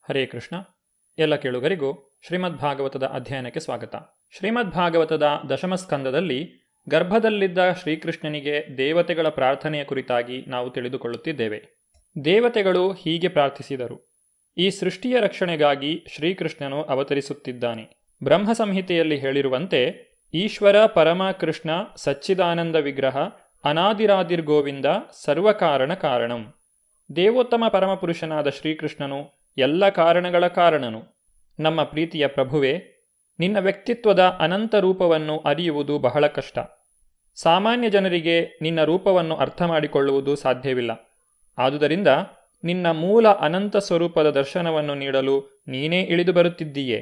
ಹರೇ ಕೃಷ್ಣ. ಎಲ್ಲ ಕೇಳುಗರಿಗೂ ಶ್ರೀಮದ್ ಭಾಗವತದ ಅಧ್ಯಯನಕ್ಕೆ ಸ್ವಾಗತ. ಶ್ರೀಮದ್ ಭಾಗವತದ ದಶಮಸ್ಕಂದದಲ್ಲಿ ಗರ್ಭದಲ್ಲಿದ್ದ ಶ್ರೀಕೃಷ್ಣನಿಗೆ ದೇವತೆಗಳ ಪ್ರಾರ್ಥನೆಯ ಕುರಿತಾಗಿ ನಾವು ತಿಳಿದುಕೊಳ್ಳುತ್ತಿದ್ದೇವೆ. ದೇವತೆಗಳು ಹೀಗೆ ಪ್ರಾರ್ಥಿಸಿದರು: ಈ ಸೃಷ್ಟಿಯ ರಕ್ಷಣೆಗಾಗಿ ಶ್ರೀಕೃಷ್ಣನು ಅವತರಿಸುತ್ತಿದ್ದಾನೆ. ಬ್ರಹ್ಮ ಸಂಹಿತೆಯಲ್ಲಿ ಹೇಳಿರುವಂತೆ ಈಶ್ವರ ಪರಮ ಕೃಷ್ಣ ಸಚ್ಚಿದಾನಂದ ವಿಗ್ರಹ ಅನಾದಿರಾದಿರ್ಗೋವಿಂದ ಸರ್ವಕಾರಣ ಕಾರಣಂ. ದೇವೋತ್ತಮ ಪರಮಪುರುಷನಾದ ಶ್ರೀಕೃಷ್ಣನು ಎಲ್ಲ ಕಾರಣಗಳ ಕಾರಣನು. ನಮ್ಮ ಪ್ರೀತಿಯ ಪ್ರಭುವೇ, ನಿನ್ನ ವ್ಯಕ್ತಿತ್ವದ ಅನಂತ ರೂಪವನ್ನು ಅರಿಯುವುದು ಬಹಳ ಕಷ್ಟ. ಸಾಮಾನ್ಯ ಜನರಿಗೆ ನಿನ್ನ ರೂಪವನ್ನು ಅರ್ಥ ಮಾಡಿಕೊಳ್ಳುವುದು ಸಾಧ್ಯವಿಲ್ಲ. ಆದುದರಿಂದ ನಿನ್ನ ಮೂಲ ಅನಂತ ಸ್ವರೂಪದ ದರ್ಶನವನ್ನು ನೀಡಲು ನೀನೇ ಇಳಿದು ಬರುತ್ತಿದ್ದೀಯೆ.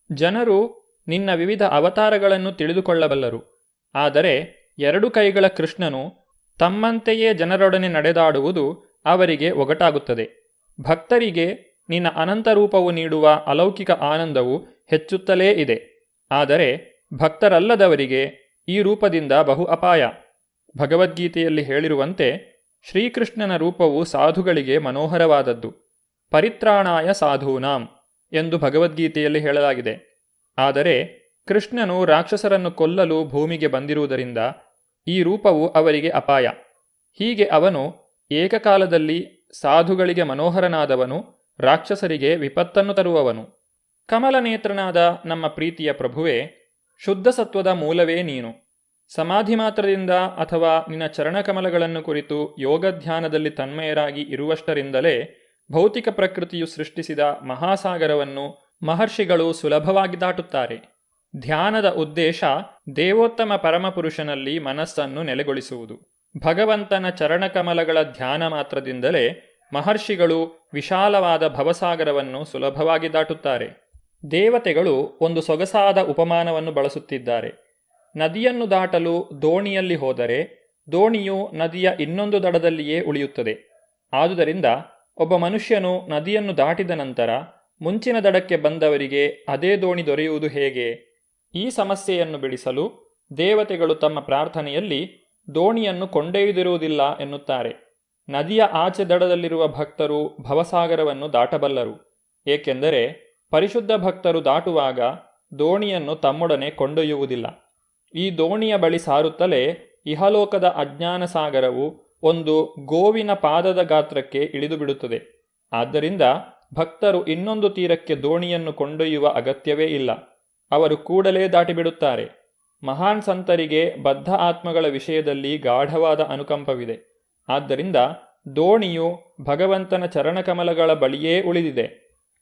ಜನರು ನಿನ್ನ ವಿವಿಧ ಅವತಾರಗಳನ್ನು ತಿಳಿದುಕೊಳ್ಳಬಲ್ಲರು. ಆದರೆ ಎರಡು ಕೈಗಳ ಕೃಷ್ಣನು ತಮ್ಮಂತೆಯೇ ಜನರೊಡನೆ ನಡೆದಾಡುವುದು ಅವರಿಗೆ ಒಗಟಾಗುತ್ತದೆ. ಭಕ್ತರಿಗೆ ನಿನ್ನ ಅನಂತ ರೂಪವು ನೀಡುವ ಅಲೌಕಿಕ ಆನಂದವು ಹೆಚ್ಚುತ್ತಲೇ ಇದೆ. ಆದರೆ ಭಕ್ತರಲ್ಲದವರಿಗೆ ಈ ರೂಪದಿಂದ ಬಹು ಅಪಾಯ. ಭಗವದ್ಗೀತೆಯಲ್ಲಿ ಹೇಳಿರುವಂತೆ ಶ್ರೀಕೃಷ್ಣನ ರೂಪವು ಸಾಧುಗಳಿಗೆ ಮನೋಹರವಾದದ್ದು. ಪರಿತ್ರಾಣಾಯ ಸಾಧೂನಾಂ ಎಂದು ಭಗವದ್ಗೀತೆಯಲ್ಲಿ ಹೇಳಲಾಗಿದೆ. ಆದರೆ ಕೃಷ್ಣನು ರಾಕ್ಷಸರನ್ನು ಕೊಲ್ಲಲು ಭೂಮಿಗೆ ಬಂದಿರುವುದರಿಂದ ಈ ರೂಪವು ಅವರಿಗೆ ಅಪಾಯ. ಹೀಗೆ ಅವನು ಏಕಕಾಲದಲ್ಲಿ ಸಾಧುಗಳಿಗೆ ಮನೋಹರನಾದವನು, ರಾಕ್ಷಸರಿಗೆ ವಿಪತ್ತನ್ನು ತರುವವನು. ಕಮಲನೇತ್ರನಾದ ನಮ್ಮ ಪ್ರೀತಿಯ ಪ್ರಭುವೇ, ಶುದ್ಧ ಸತ್ವದ ಮೂಲವೇ ನೀನು. ಸಮಾಧಿ ಮಾತ್ರದಿಂದ ಅಥವಾ ನಿನ್ನ ಚರಣಕಮಲಗಳನ್ನು ಕುರಿತು ಯೋಗಧ್ಯಾನದಲ್ಲಿ ತನ್ಮಯರಾಗಿ ಇರುವಷ್ಟರಿಂದಲೇ ಭೌತಿಕ ಪ್ರಕೃತಿಯು ಸೃಷ್ಟಿಸಿದ ಮಹಾಸಾಗರವನ್ನು ಮಹರ್ಷಿಗಳು ಸುಲಭವಾಗಿ ದಾಟುತ್ತಾರೆ. ಧ್ಯಾನದ ಉದ್ದೇಶ ದೇವೋತ್ತಮ ಪರಮಪುರುಷನಲ್ಲಿ ಮನಸ್ಸನ್ನು ನೆಲೆಗೊಳಿಸುವುದು. ಭಗವಂತನ ಚರಣಕಮಲಗಳ ಧ್ಯಾನ ಮಾತ್ರದಿಂದಲೇ ಮಹರ್ಷಿಗಳು ವಿಶಾಲವಾದ ಭವಸಾಗರವನ್ನು ಸುಲಭವಾಗಿ ದಾಟುತ್ತಾರೆ. ದೇವತೆಗಳು ಒಂದು ಸೊಗಸಾದ ಉಪಮಾನವನ್ನು ಬಳಸುತ್ತಿದ್ದಾರೆ. ನದಿಯನ್ನು ದಾಟಲು ದೋಣಿಯಲ್ಲಿ ಹೋದರೆ ದೋಣಿಯು ನದಿಯ ಇನ್ನೊಂದು ದಡದಲ್ಲಿಯೇ ಉಳಿಯುತ್ತದೆ. ಆದುದರಿಂದ ಒಬ್ಬ ಮನುಷ್ಯನು ನದಿಯನ್ನು ದಾಟಿದ ನಂತರ ಮುಂಚಿನ ದಡಕ್ಕೆ ಬಂದವರಿಗೆ ಅದೇ ದೋಣಿ ದೊರೆಯುವುದು ಹೇಗೆ? ಈ ಸಮಸ್ಯೆಯನ್ನು ಬಿಡಿಸಲು ದೇವತೆಗಳು ತಮ್ಮ ಪ್ರಾರ್ಥನೆಯಲ್ಲಿ ದೋಣಿಯನ್ನು ಕೊಂಡೊಯ್ದಿರುವುದಿಲ್ಲ ಎನ್ನುತ್ತಾರೆ. ನದಿಯ ಆಚೆ ದಡದಲ್ಲಿರುವ ಭಕ್ತರು ಭವಸಾಗರವನ್ನು ದಾಟಬಲ್ಲರು. ಏಕೆಂದರೆ ಪರಿಶುದ್ಧ ಭಕ್ತರು ದಾಟುವಾಗ ದೋಣಿಯನ್ನು ತಮ್ಮೊಡನೆ ಕೊಂಡೊಯ್ಯುವುದಿಲ್ಲ. ಈ ದೋಣಿಯ ಬಳಿ ಸಾರುತ್ತಲೇ ಇಹಲೋಕದ ಅಜ್ಞಾನ ಸಾಗರವು ಒಂದು ಗೋವಿನ ಪಾದದ ಗಾತ್ರಕ್ಕೆ ಇಳಿದು ಬಿಡುತ್ತದೆ. ಆದ್ದರಿಂದ ಭಕ್ತರು ಇನ್ನೊಂದು ತೀರಕ್ಕೆ ದೋಣಿಯನ್ನು ಕೊಂಡೊಯ್ಯುವ ಅಗತ್ಯವೇ ಇಲ್ಲ. ಅವರು ಕೂಡಲೇ ದಾಟಿಬಿಡುತ್ತಾರೆ. ಮಹಾನ್ ಸಂತರಿಗೆ ಬದ್ಧ ಆತ್ಮಗಳ ವಿಷಯದಲ್ಲಿ ಗಾಢವಾದ ಅನುಕಂಪವಿದೆ. ಆದ್ದರಿಂದ ದೋಣಿಯು ಭಗವಂತನ ಚರಣಕಮಲಗಳ ಬಳಿಯೇ ಉಳಿದಿದೆ.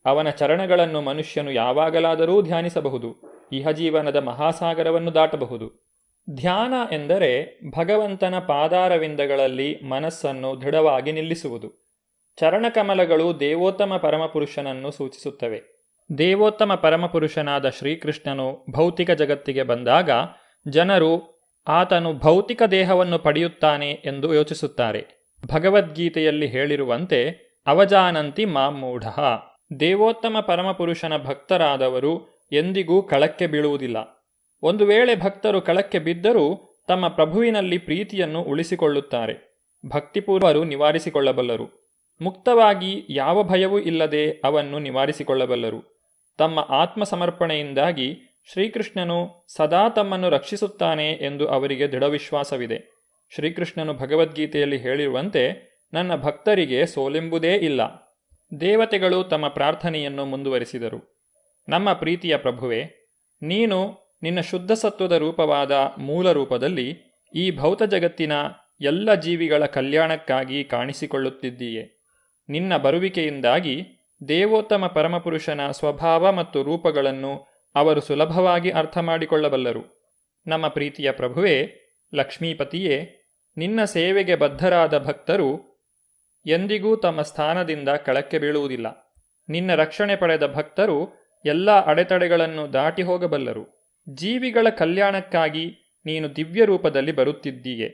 ಅವನ ಚರಣಗಳನ್ನು ಮನುಷ್ಯನು ಯಾವಾಗಲಾದರೂ ಧ್ಯಾನಿಸಬಹುದು. ಇಹಜೀವನದ ಮಹಾಸಾಗರವನ್ನು ದಾಟಬಹುದು. ಧ್ಯಾನ ಎಂದರೆ ಭಗವಂತನ ಪಾದಾರವಿಂದಗಳಲ್ಲಿ ಮನಸ್ಸನ್ನು ದೃಢವಾಗಿ ನಿಲ್ಲಿಸುವುದು. ಚರಣಕಮಲಗಳು ದೇವೋತ್ತಮ ಪರಮಪುರುಷನನ್ನು ಸೂಚಿಸುತ್ತವೆ. ದೇವೋತ್ತಮ ಪರಮಪುರುಷನಾದ ಶ್ರೀಕೃಷ್ಣನು ಭೌತಿಕ ಜಗತ್ತಿಗೆ ಬಂದಾಗ ಜನರು ಆತನು ಭೌತಿಕ ದೇಹವನ್ನು ಪಡೆಯುತ್ತಾನೆ ಎಂದು ಯೋಚಿಸುತ್ತಾರೆ. ಭಗವದ್ಗೀತೆಯಲ್ಲಿ ಹೇಳಿರುವಂತೆ ಅವಜಾನಂತಿ ಮಾಂ ಮೂಢಃ. ದೇವೋತ್ತಮ ಪರಮಪುರುಷನ ಭಕ್ತರಾದವರು ಎಂದಿಗೂ ಕಳಕ್ಕೆ ಬೀಳುವುದಿಲ್ಲ. ಒಂದು ವೇಳೆ ಭಕ್ತರು ಕಳಕ್ಕೆ ಬಿದ್ದರೂ ತಮ್ಮ ಪ್ರಭುವಿನಲ್ಲಿ ಪ್ರೀತಿಯನ್ನು ಉಳಿಸಿಕೊಳ್ಳುತ್ತಾರೆ. ಭಕ್ತಿಪೂರ್ವರು ನಿವಾರಿಸಿಕೊಳ್ಳಬಲ್ಲರು. ಮುಕ್ತವಾಗಿ ಯಾವ ಭಯವೂ ಇಲ್ಲದೆ ಅವನ್ನು ನಿವಾರಿಸಿಕೊಳ್ಳಬಲ್ಲರು. ತಮ್ಮ ಆತ್ಮಸಮರ್ಪಣೆಯಿಂದಾಗಿ ಶ್ರೀಕೃಷ್ಣನು ಸದಾ ತಮ್ಮನ್ನು ರಕ್ಷಿಸುತ್ತಾನೆ ಎಂದು ಅವರಿಗೆ ದೃಢವಿಶ್ವಾಸವಿದೆ. ಶ್ರೀಕೃಷ್ಣನು ಭಗವದ್ಗೀತೆಯಲ್ಲಿ ಹೇಳಿರುವಂತೆ ನನ್ನ ಭಕ್ತರಿಗೆ ಸೋಲೆಂಬುದೇ ಇಲ್ಲ. ದೇವತೆಗಳು ತಮ್ಮ ಪ್ರಾರ್ಥನೆಯನ್ನು ಮುಂದುವರಿಸಿದರು. ನಮ್ಮ ಪ್ರೀತಿಯ ಪ್ರಭುವೇ, ನೀನು ನಿನ್ನ ಶುದ್ಧ ಸತ್ವದ ರೂಪವಾದ ಮೂಲ ರೂಪದಲ್ಲಿ ಈ ಭೌತ ಜಗತ್ತಿನ ಎಲ್ಲ ಜೀವಿಗಳ ಕಲ್ಯಾಣಕ್ಕಾಗಿ ಕಾಣಿಸಿಕೊಳ್ಳುತ್ತಿದ್ದೀಯೆ. ನಿನ್ನ ಬರುವಿಕೆಯಿಂದಾಗಿ ದೇವೋತ್ತಮ ಪರಮಪುರುಷನ ಸ್ವಭಾವ ಮತ್ತು ರೂಪಗಳನ್ನು ಅವರು ಸುಲಭವಾಗಿ ಅರ್ಥ ಮಾಡಿಕೊಳ್ಳಬಲ್ಲರು. ನಮ್ಮ ಪ್ರೀತಿಯ ಪ್ರಭುವೇ, ಲಕ್ಷ್ಮೀಪತಿಯೇ, ನಿನ್ನ ಸೇವೆಗೆ ಬದ್ಧರಾದ ಭಕ್ತರು ಎಂದಿಗೂ ತಮ್ಮ ಸ್ಥಾನದಿಂದ ಕೆಳಕ್ಕೆ ಬೀಳುವುದಿಲ್ಲ. ನಿನ್ನ ರಕ್ಷಣೆ ಪಡೆದ ಭಕ್ತರು ಎಲ್ಲ ಅಡೆತಡೆಗಳನ್ನು ದಾಟಿ ಹೋಗಬಲ್ಲರು. ಜೀವಿಗಳ ಕಲ್ಯಾಣಕ್ಕಾಗಿ ನೀನು ದಿವ್ಯ ರೂಪದಲ್ಲಿ ಬರುತ್ತಿದ್ದೀಯೆ.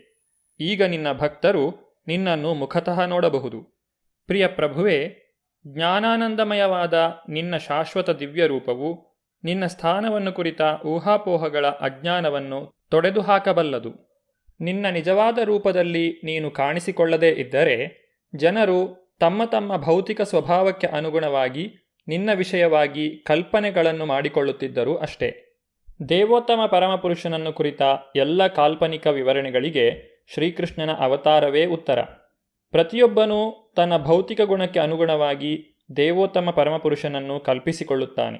ಈಗ ನಿನ್ನ ಭಕ್ತರು ನಿನ್ನನ್ನು ಮುಖತಃ ನೋಡಬಹುದು. ಪ್ರಿಯ ಪ್ರಭುವೇ, ಜ್ಞಾನಾನಂದಮಯವಾದ ನಿನ್ನ ಶಾಶ್ವತ ದಿವ್ಯ ರೂಪವು ನಿನ್ನ ಸ್ಥಾನವನ್ನು ಕುರಿತ ಊಹಾಪೋಹಗಳ ಅಜ್ಞಾನವನ್ನು ತೊಡೆದು ಹಾಕಬಲ್ಲದು. ನಿನ್ನ ನಿಜವಾದ ರೂಪದಲ್ಲಿ ನೀನು ಕಾಣಿಸಿಕೊಳ್ಳದೇ ಇದ್ದರೆ ಜನರು ತಮ್ಮ ತಮ್ಮ ಭೌತಿಕ ಸ್ವಭಾವಕ್ಕೆ ಅನುಗುಣವಾಗಿ ನಿನ್ನ ವಿಷಯವಾಗಿ ಕಲ್ಪನೆಗಳನ್ನು ಮಾಡಿಕೊಳ್ಳುತ್ತಿದ್ದರು ಅಷ್ಟೇ. ದೇವೋತ್ತಮ ಪರಮಪುರುಷನನ್ನು ಕುರಿತ ಎಲ್ಲ ಕಾಲ್ಪನಿಕ ವಿವರಣೆಗಳಿಗೆ ಶ್ರೀಕೃಷ್ಣನ ಅವತಾರವೇ ಉತ್ತರ. ಪ್ರತಿಯೊಬ್ಬನೂ ತನ್ನ ಭೌತಿಕ ಗುಣಕ್ಕೆ ಅನುಗುಣವಾಗಿ ದೇವೋತ್ತಮ ಪರಮಪುರುಷನನ್ನು ಕಲ್ಪಿಸಿಕೊಳ್ಳುತ್ತಾನೆ.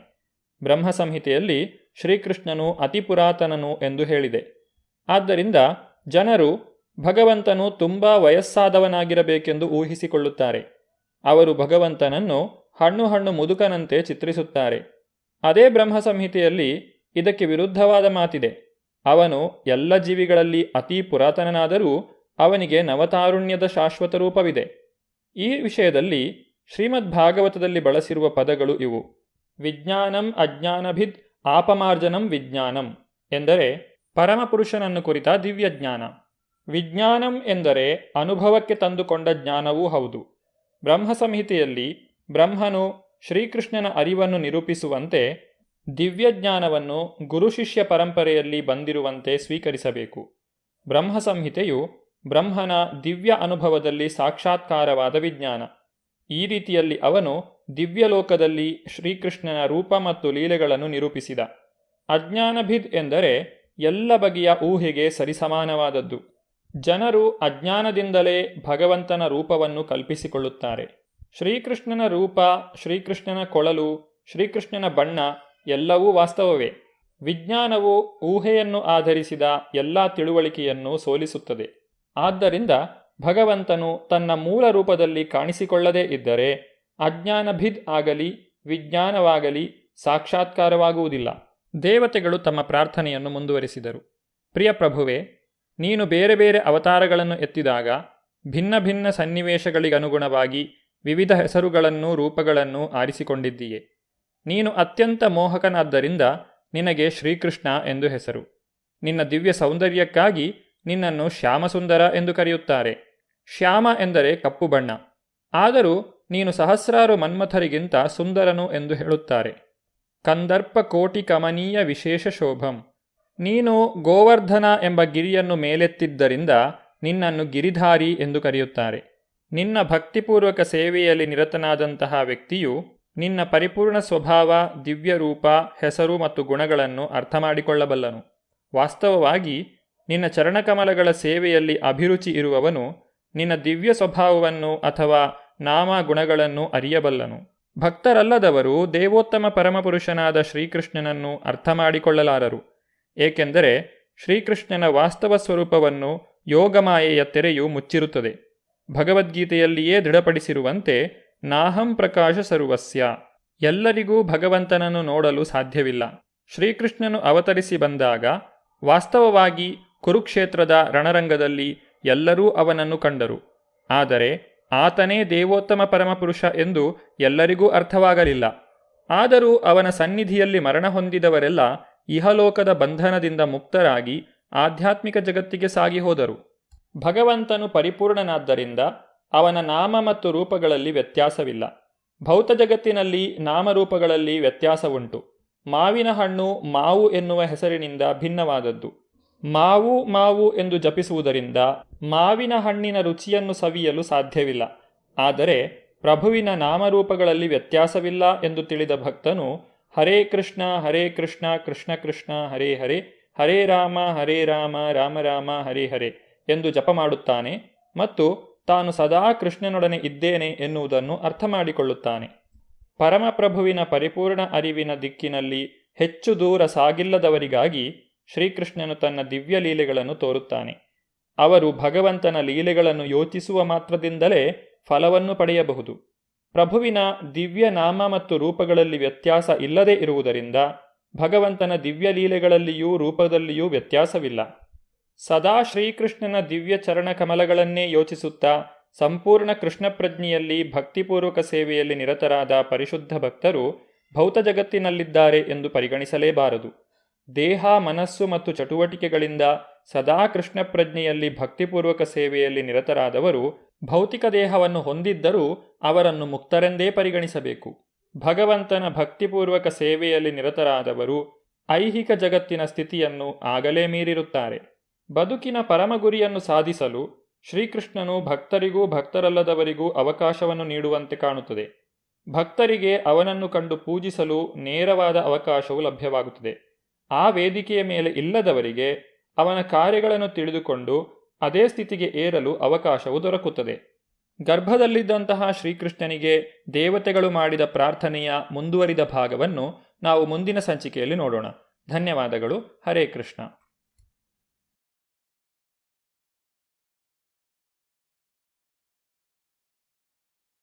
ಬ್ರಹ್ಮ ಸಂಹಿತೆಯಲ್ಲಿ ಶ್ರೀಕೃಷ್ಣನು ಅತಿ ಪುರಾತನನು ಎಂದು ಹೇಳಿದೆ. ಆದ್ದರಿಂದ ಜನರು ಭಗವಂತನು ತುಂಬ ವಯಸ್ಸಾದವನಾಗಿರಬೇಕೆಂದು ಊಹಿಸಿಕೊಳ್ಳುತ್ತಾರೆ. ಅವರು ಭಗವಂತನನ್ನು ಹಣ್ಣು ಮುದುಕನಂತೆ ಚಿತ್ರಿಸುತ್ತಾರೆ. ಅದೇ ಬ್ರಹ್ಮ ಸಂಹಿತೆಯಲ್ಲಿ ಇದಕ್ಕೆ ವಿರುದ್ಧವಾದ ಮಾತಿದೆ. ಅವನು ಎಲ್ಲ ಜೀವಿಗಳಲ್ಲಿ ಅತಿ ಪುರಾತನನಾದರೂ ಅವನಿಗೆ ನವತಾರುಣ್ಯದ ಶಾಶ್ವತ ರೂಪವಿದೆ. ಈ ವಿಷಯದಲ್ಲಿ ಶ್ರೀಮದ್ ಭಾಗವತದಲ್ಲಿ ಬಳಸಿರುವ ಪದಗಳು ಇವು: ವಿಜ್ಞಾನಂ ಅಜ್ಞಾನಭಿದ್ ಆಪಮಾರ್ಜನಂ ವಿಜ್ಞಾನಂ ಎಂದರೆ ಪರಮಪುರುಷನನ್ನು ಕುರಿತ ದಿವ್ಯಜ್ಞಾನ. ವಿಜ್ಞಾನಂ ಎಂದರೆ ಅನುಭವಕ್ಕೆ ತಂದುಕೊಂಡ ಜ್ಞಾನವೂ ಹೌದು. ಬ್ರಹ್ಮ ಸಂಹಿತೆಯಲ್ಲಿ ಬ್ರಹ್ಮನು ಶ್ರೀಕೃಷ್ಣನ ಅರಿವನ್ನು ನಿರೂಪಿಸುವಂತೆ ದಿವ್ಯಜ್ಞಾನವನ್ನು ಗುರು ಶಿಷ್ಯ ಪರಂಪರೆಯಲ್ಲಿ ಬಂದಿರುವಂತೆ ಸ್ವೀಕರಿಸಬೇಕು. ಬ್ರಹ್ಮ ಸಂಹಿತೆಯು ಬ್ರಹ್ಮನ ದಿವ್ಯ ಅನುಭವದಲ್ಲಿ ಸಾಕ್ಷಾತ್ಕಾರವಾದ ವಿಜ್ಞಾನ. ಈ ರೀತಿಯಲ್ಲಿ ಅವನು ದಿವ್ಯಲೋಕದಲ್ಲಿ ಶ್ರೀಕೃಷ್ಣನ ರೂಪ ಮತ್ತು ಲೀಲೆಗಳನ್ನು ನಿರೂಪಿಸಿದ. ಅಜ್ಞಾನಭಿದ್ ಎಂದರೆ ಎಲ್ಲ ಬಗೆಯ ಊಹೆಗೆ ಸರಿಸಮಾನವಾದದ್ದು. ಜನರು ಅಜ್ಞಾನದಿಂದಲೇ ಭಗವಂತನ ರೂಪವನ್ನು ಕಲ್ಪಿಸಿಕೊಳ್ಳುತ್ತಾರೆ. ಶ್ರೀಕೃಷ್ಣನ ರೂಪ, ಶ್ರೀಕೃಷ್ಣನ ಕೊಳಲು, ಶ್ರೀಕೃಷ್ಣನ ಬಣ್ಣ ಎಲ್ಲವೂ ವಾಸ್ತವವೇ. ವಿಜ್ಞಾನವು ಊಹೆಯನ್ನು ಆಧರಿಸಿದ ಎಲ್ಲ ತಿಳುವಳಿಕೆಯನ್ನು ಸೋಲಿಸುತ್ತದೆ. ಆದ್ದರಿಂದ ಭಗವಂತನು ತನ್ನ ಮೂಲ ರೂಪದಲ್ಲಿ ಕಾಣಿಸಿಕೊಳ್ಳದೇ ಇದ್ದರೆ ಅಜ್ಞಾನಭಿದ್ ಆಗಲಿ ವಿಜ್ಞಾನವಾಗಲಿ ಸಾಕ್ಷಾತ್ಕಾರವಾಗುವುದಿಲ್ಲ. ದೇವತೆಗಳು ತಮ್ಮ ಪ್ರಾರ್ಥನೆಯನ್ನು ಮುಂದುವರಿಸಿದರು. ಪ್ರಿಯ ಪ್ರಭುವೇ, ನೀನು ಬೇರೆ ಬೇರೆ ಅವತಾರಗಳನ್ನು ಎತ್ತಿದಾಗ ಭಿನ್ನ ಭಿನ್ನ ಸನ್ನಿವೇಶಗಳಿಗನುಗುಣವಾಗಿ ವಿವಿಧ ಹೆಸರುಗಳನ್ನೂ ರೂಪಗಳನ್ನೂ ಆರಿಸಿಕೊಂಡಿದ್ದೀಯೆ. ನೀನು ಅತ್ಯಂತ ಮೋಹಕನಾದ್ದರಿಂದ ನಿನಗೆ ಶ್ರೀಕೃಷ್ಣ ಎಂದು ಹೆಸರು. ನಿನ್ನ ದಿವ್ಯ ಸೌಂದರ್ಯಕ್ಕಾಗಿ ನಿನ್ನನ್ನು ಶ್ಯಾಮಸುಂದರ ಎಂದು ಕರೆಯುತ್ತಾರೆ. ಶ್ಯಾಮ ಎಂದರೆ ಕಪ್ಪು ಬಣ್ಣ. ಆದರೂ ನೀನು ಸಹಸ್ರಾರು ಮನ್ಮಥರಿಗಿಂತ ಸುಂದರನು ಎಂದು ಹೇಳುತ್ತಾರೆ. ಕಂದರ್ಪ ಕೋಟಿ ಕಮನೀಯ ವಿಶೇಷ ಶೋಭಂ. ನೀನು ಗೋವರ್ಧನ ಎಂಬ ಗಿರಿಯನ್ನು ಮೇಲೆತ್ತಿದ್ದರಿಂದ ನಿನ್ನನ್ನು ಗಿರಿಧಾರಿ ಎಂದು ಕರೆಯುತ್ತಾರೆ. ನಿನ್ನ ಭಕ್ತಿಪೂರ್ವಕ ಸೇವೆಯಲ್ಲಿ ನಿರತನಾದಂತಹ ವ್ಯಕ್ತಿಯು ನಿನ್ನ ಪರಿಪೂರ್ಣ ಸ್ವಭಾವ, ದಿವ್ಯರೂಪ, ಹೆಸರು ಮತ್ತು ಗುಣಗಳನ್ನು ಅರ್ಥ ಮಾಡಿಕೊಳ್ಳಬಲ್ಲನು. ವಾಸ್ತವವಾಗಿ ನಿನ್ನ ಚರಣಕಮಲಗಳ ಸೇವೆಯಲ್ಲಿ ಅಭಿರುಚಿ ಇರುವವನು ನಿನ್ನ ದಿವ್ಯ ಸ್ವಭಾವವನ್ನು ಅಥವಾ ನಾಮ ಗುಣಗಳನ್ನು ಅರಿಯಬಲ್ಲನು. ಭಕ್ತರಲ್ಲದವರು ದೇವೋತ್ತಮ ಪರಮಪುರುಷನಾದ ಶ್ರೀಕೃಷ್ಣನನ್ನು ಅರ್ಥ ಮಾಡಿಕೊಳ್ಳಲಾರರು. ಏಕೆಂದರೆ ಶ್ರೀಕೃಷ್ಣನ ವಾಸ್ತವ ಸ್ವರೂಪವನ್ನು ಯೋಗಮಾಯೆಯ ತೆರೆಯು ಮುಚ್ಚಿರುತ್ತದೆ. ಭಗವದ್ಗೀತೆಯಲ್ಲಿಯೇ ದೃಢಪಡಿಸಿರುವಂತೆ ನಾಹಂ ಪ್ರಕಾಶ ಸರ್ವಸ್ಯ. ಎಲ್ಲರಿಗೂ ಭಗವಂತನನ್ನು ನೋಡಲು ಸಾಧ್ಯವಿಲ್ಲ. ಶ್ರೀಕೃಷ್ಣನು ಅವತರಿಸಿ ಬಂದಾಗ ವಾಸ್ತವವಾಗಿ ಕುರುಕ್ಷೇತ್ರದ ರಣರಂಗದಲ್ಲಿ ಎಲ್ಲರೂ ಅವನನ್ನು ಕಂಡರು. ಆದರೆ ಆತನೇ ದೇವೋತ್ತಮ ಪರಮಪುರುಷ ಎಂದು ಎಲ್ಲರಿಗೂ ಅರ್ಥವಾಗಲಿಲ್ಲ. ಆದರೂ ಅವನ ಸನ್ನಿಧಿಯಲ್ಲಿ ಮರಣ ಹೊಂದಿದವರೆಲ್ಲ ಇಹಲೋಕದ ಬಂಧನದಿಂದ ಮುಕ್ತರಾಗಿ ಆಧ್ಯಾತ್ಮಿಕ ಜಗತ್ತಿಗೆ ಸಾಗಿ ಹೋದರು. ಭಗವಂತನು ಪರಿಪೂರ್ಣನಾದ್ದರಿಂದ ಅವನ ನಾಮ ಮತ್ತು ರೂಪಗಳಲ್ಲಿ ವ್ಯತ್ಯಾಸವಿಲ್ಲ. ಭೌತ ಜಗತ್ತಿನಲ್ಲಿ ನಾಮರೂಪಗಳಲ್ಲಿ ವ್ಯತ್ಯಾಸವುಂಟು. ಮಾವಿನ ಹಣ್ಣು ಮಾವು ಎನ್ನುವ ಹೆಸರಿನಿಂದ ಭಿನ್ನವಾದದ್ದು. ಮಾವು ಮಾವು ಎಂದು ಜಪಿಸುವುದರಿಂದ ಮಾವಿನ ಹಣ್ಣಿನ ರುಚಿಯನ್ನು ಸವಿಯಲು ಸಾಧ್ಯವಿಲ್ಲ. ಆದರೆ ಪ್ರಭುವಿನ ನಾಮರೂಪಗಳಲ್ಲಿ ವ್ಯತ್ಯಾಸವಿಲ್ಲ ಎಂದು ತಿಳಿದ ಭಕ್ತನು ಹರೇ ಕೃಷ್ಣ ಕೃಷ್ಣ ಕೃಷ್ಣ ಹರೇ ಹರೇ, ಹರೇ ರಾಮ ರಾಮ ರಾಮ ಹರೇ ಹರೇ ಎಂದು ಜಪ ಮಾಡುತ್ತಾನೆ ಮತ್ತು ತಾನು ಸದಾ ಕೃಷ್ಣನೊಡನೆ ಇದ್ದೇನೆ ಎನ್ನುವುದನ್ನು ಅರ್ಥ ಮಾಡಿಕೊಳ್ಳುತ್ತಾನೆ. ಪರಮಪ್ರಭುವಿನ ಪರಿಪೂರ್ಣ ಅರಿವಿನ ದಿಕ್ಕಿನಲ್ಲಿ ಹೆಚ್ಚು ದೂರ ಸಾಗಿಲ್ಲದವರಿಗಾಗಿ ಶ್ರೀಕೃಷ್ಣನು ತನ್ನ ದಿವ್ಯ ಲೀಲೆಗಳನ್ನು ತೋರುತ್ತಾನೆ. ಅವರು ಭಗವಂತನ ಲೀಲೆಗಳನ್ನು ಯೋಚಿಸುವ ಮಾತ್ರದಿಂದಲೇ ಫಲವನ್ನು ಪಡೆಯಬಹುದು. ಪ್ರಭುವಿನ ದಿವ್ಯ ನಾಮ ಮತ್ತು ರೂಪಗಳಲ್ಲಿ ವ್ಯತ್ಯಾಸ ಇಲ್ಲದೇ ಇರುವುದರಿಂದ ಭಗವಂತನ ದಿವ್ಯ ಲೀಲೆಗಳಲ್ಲಿಯೂ ರೂಪದಲ್ಲಿಯೂ ವ್ಯತ್ಯಾಸವಿಲ್ಲ. ಸದಾ ಶ್ರೀಕೃಷ್ಣನ ದಿವ್ಯ ಚರಣ ಕಮಲಗಳನ್ನೇ ಯೋಚಿಸುತ್ತಾ ಸಂಪೂರ್ಣ ಕೃಷ್ಣ ಪ್ರಜ್ಞೆಯಲ್ಲಿ ಭಕ್ತಿಪೂರ್ವಕ ಸೇವೆಯಲ್ಲಿ ನಿರತರಾದ ಪರಿಶುದ್ಧ ಭಕ್ತರು ಭೌತ ಜಗತ್ತಿನಲ್ಲಿದ್ದಾರೆ ಎಂದು ಪರಿಗಣಿಸಲೇಬಾರದು. ದೇಹ, ಮನಸ್ಸು ಮತ್ತು ಚಟುವಟಿಕೆಗಳಿಂದ ಸದಾ ಕೃಷ್ಣ ಪ್ರಜ್ಞೆಯಲ್ಲಿ ಭಕ್ತಿಪೂರ್ವಕ ಸೇವೆಯಲ್ಲಿ ನಿರತರಾದವರು ಭೌತಿಕ ದೇಹವನ್ನು ಹೊಂದಿದ್ದರೂ ಅವರನ್ನು ಮುಕ್ತರೆಂದೇ ಪರಿಗಣಿಸಬೇಕು. ಭಗವಂತನ ಭಕ್ತಿಪೂರ್ವಕ ಸೇವೆಯಲ್ಲಿ ನಿರತರಾದವರು ಐಹಿಕ ಜಗತ್ತಿನ ಸ್ಥಿತಿಯನ್ನು ಆಗಲೇ ಮೀರಿರುತ್ತಾರೆ. ಬದುಕಿನ ಪರಮಗುರಿಯನ್ನು ಸಾಧಿಸಲು ಶ್ರೀಕೃಷ್ಣನು ಭಕ್ತರಿಗೂ ಭಕ್ತರಲ್ಲದವರಿಗೂ ಅವಕಾಶವನ್ನು ನೀಡುವಂತೆ ಕಾಣುತ್ತದೆ. ಭಕ್ತರಿಗೆ ಅವನನ್ನು ಕಂಡು ಪೂಜಿಸಲು ನೇರವಾದ ಅವಕಾಶವು ಲಭ್ಯವಾಗುತ್ತದೆ. ಆ ವೇದಿಕೆಯ ಮೇಲೆ ಇಲ್ಲದವರಿಗೆ ಅವನ ಕಾರ್ಯಗಳನ್ನು ತಿಳಿದುಕೊಂಡು ಅದೇ ಸ್ಥಿತಿಗೆ ಏರಲು ಅವಕಾಶವು ದೊರಕುತ್ತದೆ. ಗರ್ಭದಲ್ಲಿದ್ದಂತಹ ಶ್ರೀಕೃಷ್ಣನಿಗೆ ದೇವತೆಗಳು ಮಾಡಿದ ಪ್ರಾರ್ಥನೆಯ ಮುಂದುವರಿದ ಭಾಗವನ್ನು ನಾವು ಮುಂದಿನ ಸಂಚಿಕೆಯಲ್ಲಿ ನೋಡೋಣ. ಧನ್ಯವಾದಗಳು. ಹರೇ ಕೃಷ್ಣ.